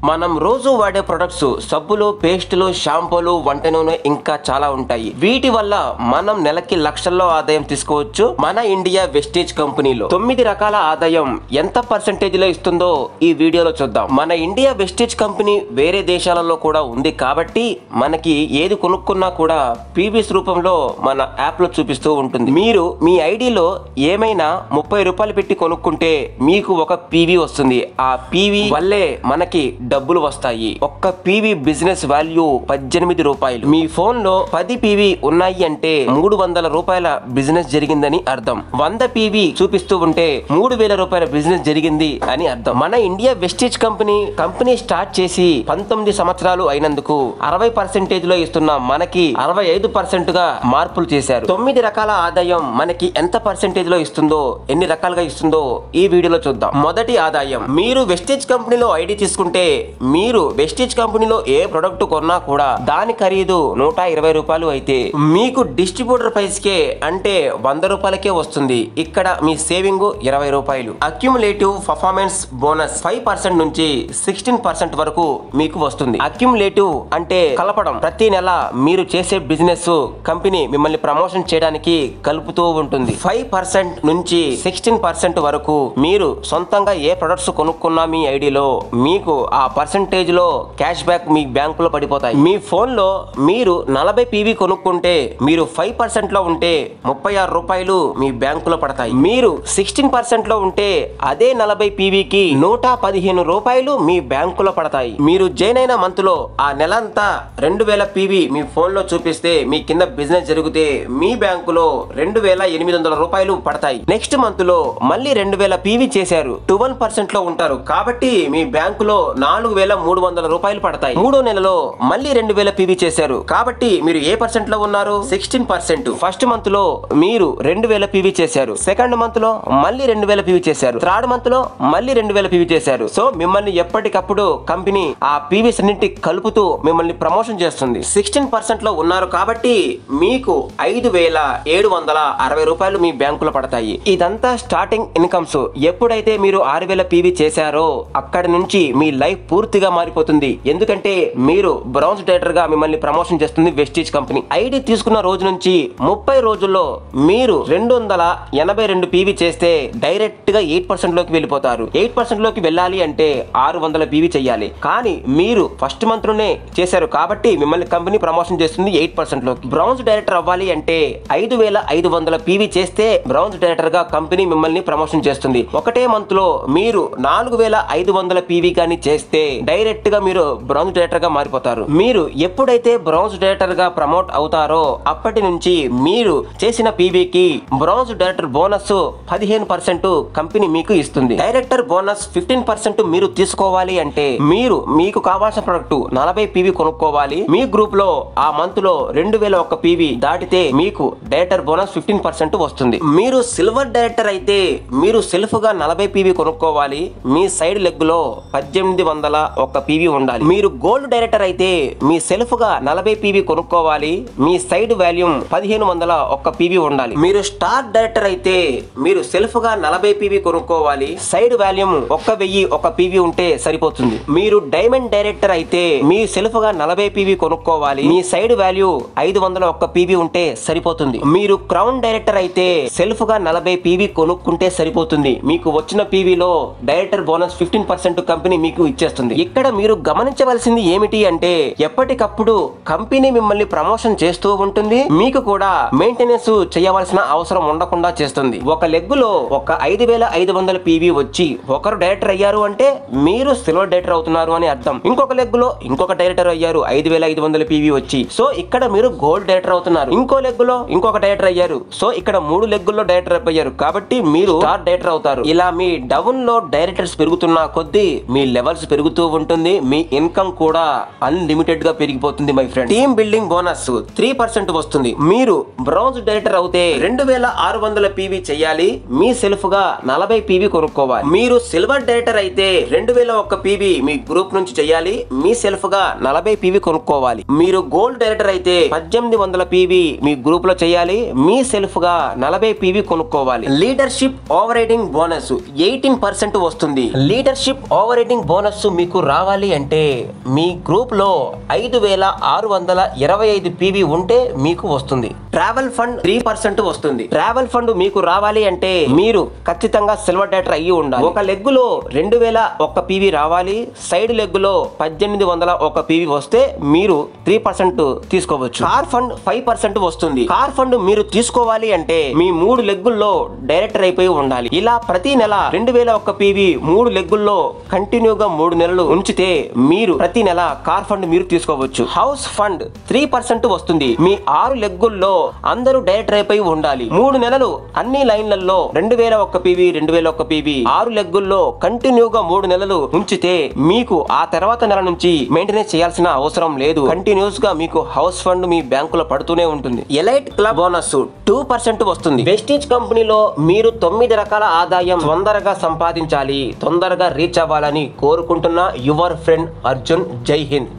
మనం రోజు వాడే ప్రొడక్ట్స్ సబ్బులు, పేస్టులు, షాంపూలు, వంట నూనె ఇంకా చాలా ఉంటాయి. వీటి వల్ల మనం నెలకి లక్షల్లో ఆదాయం తీసుకోవచ్చు. మన ఇండియా వెస్టేజ్ కంపెనీలో 9 రకాల ఆదాయం ఎంత పర్సెంటేజ్ లో ఇస్తుందో ఈ వీడియోలో చూద్దాం. మన ఇండియా వెస్టేజ్ కంపెనీ వేరే దేశాలలో కూడా ఉంది కాబట్టి మనకి ఏది కొనుక్కున్నా కూడా పీవీస్ రూపంలో మన యాప్ లో చూపిస్తూ ఉంటుంది. మీరు మీ ఐడిలో ఏమైనా 30 రూపాయలు పెట్టి కొనుక్కుంటే మీకు ఒక పీవీ వస్తుంది. ఆ పీవీ వల్లే మనకి డబ్బులు వస్తాయి. ఒక్క పీవీ బిజినెస్ వాల్యూ 18 రూపాయలు. మీ ఫోన్ లో 10 పీవీ ఉన్నాయి అంటే 300 రూపాయల బిజినెస్ జరిగిందని అర్థం. 100 పీవీ చూపిస్తూ ఉంటే 3000 రూపాయల బిజినెస్ జరిగింది అని అర్థం. మన ఇండియా వెస్టేజ్ కంపెనీ స్టార్ట్ చేసి 19 సంవత్సరాలు అయినందుకు 60% లో ఇస్తున్న మనకి 65% గా మార్పులు చేశారు. 9 రకాల ఆదాయం మనకి ఎంత పర్సెంటేజ్ లో ఇస్తుందో, ఎన్ని రకాలుగా ఇస్తుందో ఈ వీడియోలో చూద్దాం. మొదటి ఆదాయం, మీరు వెస్టేజ్ కంపెనీలో ఐడి తీసుకుంటే మీరు వెస్టేజ్ కంపెనీలో ఏ ప్రొడక్ట్ కొన్నా కూడా దాని ఖరీదు 120 రూపాయలు అయితే మీకు డిస్ట్రిబ్యూటర్ ప్రైస్ కే అంటే 100 రూపాయలకే వస్తుంది. ఇక్కడ మీ సేవింగ్ 20 రూపాయలు. అక్యుములేటివ్ పర్ఫార్మెన్స్ బోనస్ 5% నుంచి 16% వరకు మీకు వస్తుంది. అక్యుములేటివ్ అంటే కలపడం. ప్రతి నెల మీరు చేసే బిజినెస్ కంపెనీ మిమ్మల్ని ప్రమోషన్ చేయడానికి కలుపుతూ ఉంటుంది. 5% నుంచి 16% వరకు మీరు సొంతంగా ఏ ప్రొడక్ట్స్ కొనుక్కున్నా మీ ఐడిలో మీకు ఆ పర్సెంటేజ్ లో క్యాష్ బ్యాక్ మీ బ్యాంకులో పడిపోతాయి. మీ ఫోన్ లో మీరు 40 పీవీ కొనుక్కుంటే మీరు 5% లో ఉంటే 36 రూపాయలు మీ బ్యాంకులో పడతాయి. మీరు 16% లో ఉంటే అదే 40 పీవీకి 115 రూపాయలు మీ బ్యాంకులో పడతాయి. మీరు జాయిన్ అయిన మంత్ లో ఆ నెలంతా 2000 పీవీ మీ ఫోన్ లో చూపిస్తే మీ కింద బిజినెస్ జరిగితే మీ బ్యాంకులో 2800 రూపాయలు పడతాయి. నెక్స్ట్ మంత్ లో మళ్ళీ 2000 పీవీ చేశారు, 12% లో ఉంటారు కాబట్టి మీ బ్యాంకులో 4300 రూపాయలు పడతాయి. మూడో నెలలో మళ్ళీ 2000 పీవీ చేశారు కాబట్టి మీరు ఏ పర్సెంట్ లో ఉన్నారు? 16%. ఫస్ట్ మంత్ లో మీరు 2000 పీవీ చేశారు, సెకండ్ మంత్ లో మళ్ళీ 2000 పీవీ చేశారు, థర్డ్ మంత్ లో మళ్ళీ 2000 పీవీ చేశారు. సో మిమ్మల్ని ఎప్పటికప్పుడు కంపెనీ ఆ పీవీస్ అన్నింటి కలుపుతూ మిమ్మల్ని ప్రమోషన్ చేస్తుంది. 16% లో ఉన్నారు కాబట్టి మీకు 5760 రూపాయలు మీ బ్యాంకులో పడతాయి. ఇదంతా స్టార్టింగ్ ఇన్కమ్స్. ఎప్పుడైతే మీరు 6000 పీవీ చేశారో అక్కడి నుంచి మీ లైఫ్ పూర్తిగా మారిపోతుంది. ఎందుకంటే మీరు బ్రౌన్స్ డేటర్ గా మిమ్మల్ని ప్రమోషన్ చేస్తుంది వెస్టేజ్ కంపెనీ. ఐడి తీసుకున్న రోజు నుంచి 30 రోజుల్లో మీరు 282 పీవీ చేస్తే డైరెక్ట్ గా 8% లోకి వెళ్ళిపోతారు. 8% లోకి వెళ్ళాలి అంటే 600 పీవీ చెయ్యాలి. కానీ మీరు ఫస్ట్ మంత్ లోనే చేశారు కాబట్టి మిమ్మల్ని కంపెనీ ప్రమోషన్ చేస్తుంది 8% లోకి. బ్రౌన్స్ డైరెక్టర్ అవ్వాలి అంటే 5500 పీవీ చేస్తే బ్రౌన్స్ డైరెక్టర్ గా కంపెనీ మిమ్మల్ని ప్రమోషన్ చేస్తుంది. ఒకటే మంత్ లో మీరు 4500 పీవీ కానీ చేస్తే డైరెక్ట్ గా మీరు బ్రౌన్స్ డైరెక్టర్ గా మారిపోతారు. మీరు ఎప్పుడైతే బ్రౌన్స్ డైరెక్టర్ గా ప్రమోట్ అవుతారో అప్పటి నుంచి మీరు చేసిన పీవీకి బ్రౌన్స్ డైరెక్టర్ బోనస్ 15% కంపెనీ మీకు ఇస్తుంది. డైరెక్టర్ బోనస్ 15% మీరు తీసుకోవాలి అంటే మీకు కావాల్సిన ప్రొడక్ట్ 40 పీవీ కొనుక్కోవాలి. మీ గ్రూప్ లో ఆ మంత్ లో 2001 పీవీ దాటితే మీకు డైరెక్టర్ బోనస్ 15% వస్తుంది. మీరు సిల్వర్ డైరెక్టర్ అయితే మీరు సెల్ఫ్ గా 40 పీవీ కొనుక్కోవాలి. మీ సైడ్ లెగ్ లో 1801 పీవీ ఉండాలి. మీరు గోల్డ్ డైరెక్టర్ అయితే మీ సెల్ఫ్ గా 40 పీవీ కొనుక్కోవాలి. మీ సైడ్ వాల్యూమ్ 1501 పీవీ ఉండాలి. మీరు స్టార్ డైరెక్టర్ అయితే మీరు సెల్ఫ్ గా 40 పీవీ కొనుక్కోవాలి. సైడ్ వాల్యూమ్ 1001 పీవీ ఉంటే సరిపోతుంది. మీరు డైమండ్ డైరెక్టర్ అయితే మీ సెల్ఫ్ గా 40 పీవీ కొనుక్కోవాలి. మీ సైడ్ వాల్యూ 501 పీవీ ఉంటే సరిపోతుంది. మీరు క్రౌన్ డైరెక్టర్ అయితే సెల్ఫ్ గా 40 పీవీ కొనుక్కుంటే సరిపోతుంది. మీకు వచ్చిన పీవీలో డైరెక్టర్ బోనస్ 15% కంపెనీ మీకు ఇచ్చేస్తుంది. ఇక్కడ మీరు గమనించవలసింది ఏమిటి అంటే ఎప్పటికప్పుడు కంపెనీ మిమ్మల్ని ప్రమోషన్ చేస్తూ ఉంటుంది. మీకు కూడా మెయింటెనెన్స్ చేయవలసిన అవసరం ఉండకుండా చేస్తుంది. ఒక లెగ్ లో ఒక 5500 పీవీ వచ్చి ఒకరు డైరెక్టర్ అయ్యారు అంటే మీరు సిల్వర్ డైరెక్టర్ అవుతున్నారు అని అర్థం. ఇంకొక లెగ్ లో ఇంకొక డైరెక్టర్ అయ్యారు 5500 పీవీ వచ్చి, సో ఇక్కడ మీరు గోల్డ్ డైరెక్టర్ అవుతున్నారు. ఇంకో లెగ్ లో ఇంకొక డైరెక్టర్ అయ్యారు, సో ఇక్కడ 3 లెగ్గుల్లో డైరెక్టర్ అయ్యారు కాబట్టి మీరు స్టార్ డైరెక్టర్ అవుతారు. ఇలా మీ డౌన్ లో డైరెక్టర్స్ పెరుగుతున్న కొద్దీ మీ లెవెల్స్ పెరుగుతూ ఉంటుంది. మీ ఇన్కమ్ కూడా అన్లిమిటెడ్ గా పెరిగిపోతుంది my friend. Team building bonus 3% వస్తుంది. మీరు బ్రౌన్స్ డైరెక్టర్ అవుతే 2600 పీవీ చేయాలి. మీ సెల్ఫ్ గా 40 పీవీ కొనుక్కోవాలి. మీరు సిల్వర్ డైరెక్టర్ అయితే 2001 పీవీ మీ గ్రూప్ నుంచి చేయాలి. మీ సెల్ఫ్ గా 40 పీవీ కొనుక్కోవాలి. మీరు గోల్డ్ డైరెక్టర్ అయితే 1800 పీవీ మీ గ్రూప్ లో చేయాలి. మీ సెల్ఫ్ గా 40 పీవీ కొనుక్కోవాలి. లీడర్షిప్ ఓవర్ రైడింగ్ బోనస్ 18% వస్తుంది. లీడర్షిప్ ఓవర్ రైడింగ్ బోనస్ మీకు రావాలి అంటే మీ గ్రూప్ లో 5,625 PV ఉంటే మీకు వస్తుంది. ట్రావెల్ ఫండ్ 3% వస్తుంది. ట్రావెల్ ఫండ్ మీకు రావాలి అంటే మీరు ఖచ్చితంగా సిల్వర్ డేటర్ అయ్యి ఉండాలి. ఒక లెగ్గులో 2,001 PV రావాలి. సైడ్ లెగ్గులో 1,801 PV వస్తే మీరు 3% తీసుకోవచ్చు. కార్ ఫండ్ 5% వస్తుంది. కార్ ఫండ్ మీరు తీసుకోవాలి అంటే మీ 3 లెగ్గుల్లో డైరెక్టర్ అయిపోయి ఉండాలి. ఇలా ప్రతి నెల 2,001 PV 3 లెగ్గుల్లో కంటిన్యూగా 3 నెలలు ఉంచితే మీరు ప్రతి నెల కార్ ఫండ్ మీరు తీసుకోవచ్చు. హౌస్ ఫండ్ 3% వస్తుంది. మీ 6 లెగ్గుల్లో అందరూ డైరెక్టర్ అయిపోయి ఉండాలి. 3 నెలలు అన్ని లైన్లలో 2,001 PV 2,001 PV 6 లెగ్గుల్లో కంటిన్యూగా 3 నెలలు ఉంచితే మీకు ఆ తర్వాత నెల నుంచి మెయింటెనెన్స్ చేయాల్సిన అవసరం లేదు. కంటిన్యూస్ గా మీకు హౌస్ ఫండ్ మీ బ్యాంకులో పడుతూనే ఉంటుంది. ఎలైట్ క్లబ్ బోనస్ 2% వస్తుంది. వెస్టీజ్ కంపెనీలో మీరు 9 రకాల ఆదాయం తొందరగా సంపాదించాలి, తొందరగా రీచ్ అవ్వాలని కోరుకుంటున్న యువర్ ఫ్రెండ్ అర్జున్. జై హింద్.